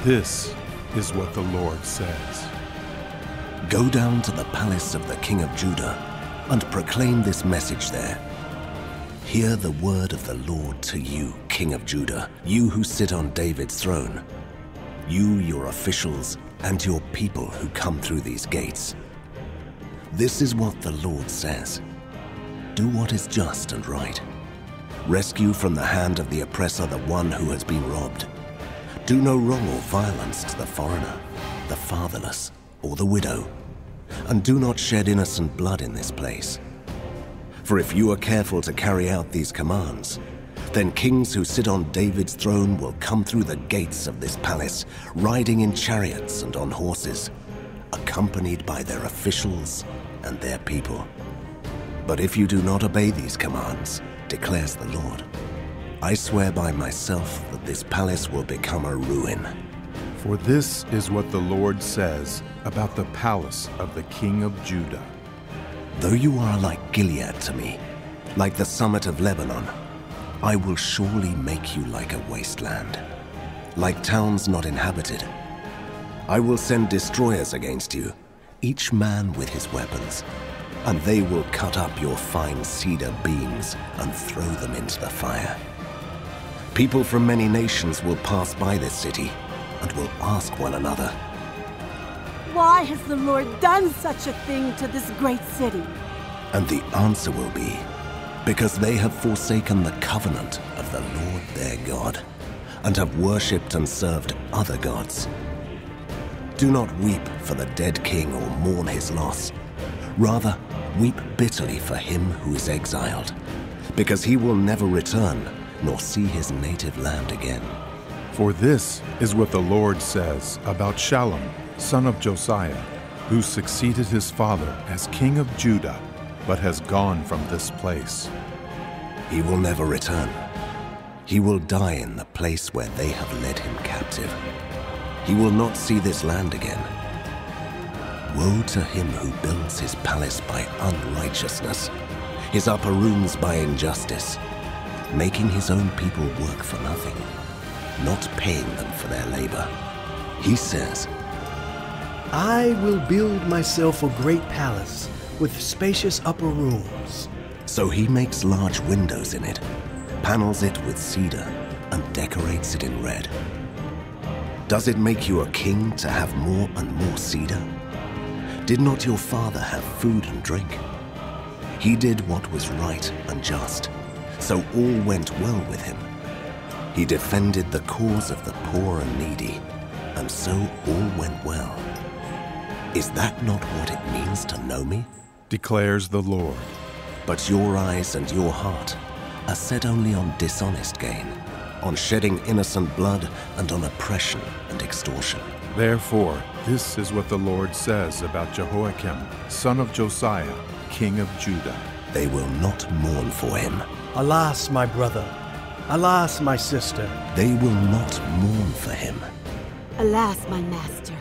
this is what the Lord says. Go down to the palace of the king of Judah and proclaim this message there. Hear the word of the Lord to you, King of Judah, you who sit on David's throne, you, your officials, and your people who come through these gates. This is what the Lord says. Do what is just and right. Rescue from the hand of the oppressor the one who has been robbed. Do no wrong or violence to the foreigner, the fatherless, or the widow, and do not shed innocent blood in this place. For if you are careful to carry out these commands, then kings who sit on David's throne will come through the gates of this palace, riding in chariots and on horses, accompanied by their officials and their people. But if you do not obey these commands, declares the Lord, I swear by myself that this palace will become a ruin. For this is what the Lord says about the palace of the king of Judah. Though you are like Gilead to me, like the summit of Lebanon, I will surely make you like a wasteland, like towns not inhabited. I will send destroyers against you, each man with his weapons, and they will cut up your fine cedar beams and throw them into the fire. People from many nations will pass by this city and will ask one another, why has the Lord done such a thing to this great city? And the answer will be, because they have forsaken the covenant of the Lord their God, and have worshipped and served other gods. Do not weep for the dead king or mourn his loss. Rather, weep bitterly for him who is exiled, because he will never return, nor see his native land again. For this is what the Lord says about Shallum, son of Josiah, who succeeded his father as king of Judah, but has gone from this place. He will never return. He will die in the place where they have led him captive. He will not see this land again. Woe to him who builds his palace by unrighteousness, his upper rooms by injustice, making his own people work for nothing, not paying them for their labor. He says, I will build myself a great palace with spacious upper rooms. So he makes large windows in it, panels it with cedar, and decorates it in red. Does it make you a king to have more and more cedar? Did not your father have food and drink? He did what was right and just, so all went well with him. He defended the cause of the poor and needy, and so all went well. Is that not what it means to know me? Declares the Lord. But your eyes and your heart are set only on dishonest gain, on shedding innocent blood and on oppression and extortion. Therefore, this is what the Lord says about Jehoiakim, son of Josiah, king of Judah. They will not mourn for him. Alas, my brother. Alas, my sister. They will not mourn for him. Alas, my master.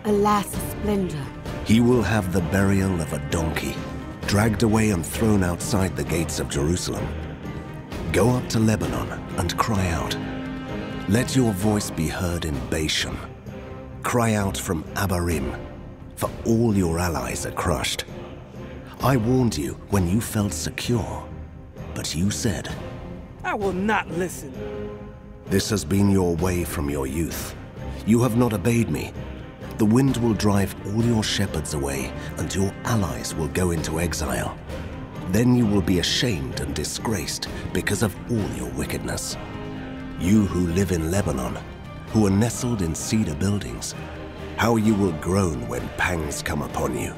Alas, his splendor. He will have the burial of a donkey, dragged away and thrown outside the gates of Jerusalem. Go up to Lebanon and cry out. Let your voice be heard in Bashan. Cry out from Abarim, for all your allies are crushed. I warned you when you felt secure, but you said, I will not listen. This has been your way from your youth. You have not obeyed me. The wind will drive all your shepherds away, and your allies will go into exile. Then you will be ashamed and disgraced because of all your wickedness. You who live in Lebanon, who are nestled in cedar buildings, how you will groan when pangs come upon you,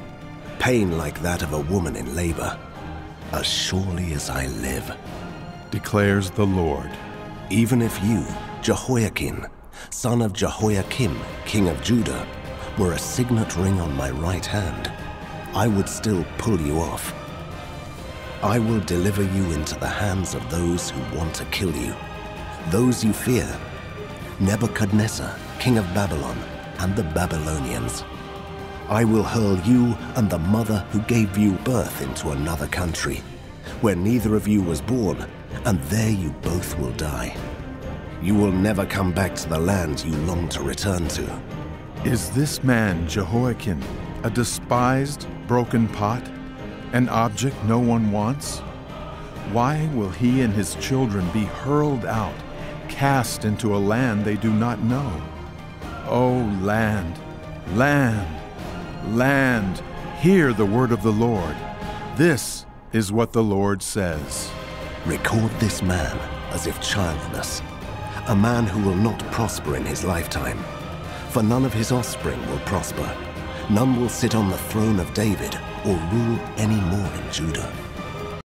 pain like that of a woman in labor. As surely as I live, declares the Lord, even if you, Jehoiakim, son of Jehoiakim, king of Judah, were a signet ring on my right hand, I would still pull you off. I will deliver you into the hands of those who want to kill you, those you fear, Nebuchadnezzar, king of Babylon, and the Babylonians. I will hurl you and the mother who gave you birth into another country, where neither of you was born, and there you both will die. You will never come back to the land you long to return to. Is this man Jehoiakim a despised, broken pot, an object no one wants? Why will he and his children be hurled out, cast into a land they do not know? O land, land, land, hear the word of the Lord. This is what the Lord says. Record this man as if childless, a man who will not prosper in his lifetime. For none of his offspring will prosper. None will sit on the throne of David or rule any more in Judah.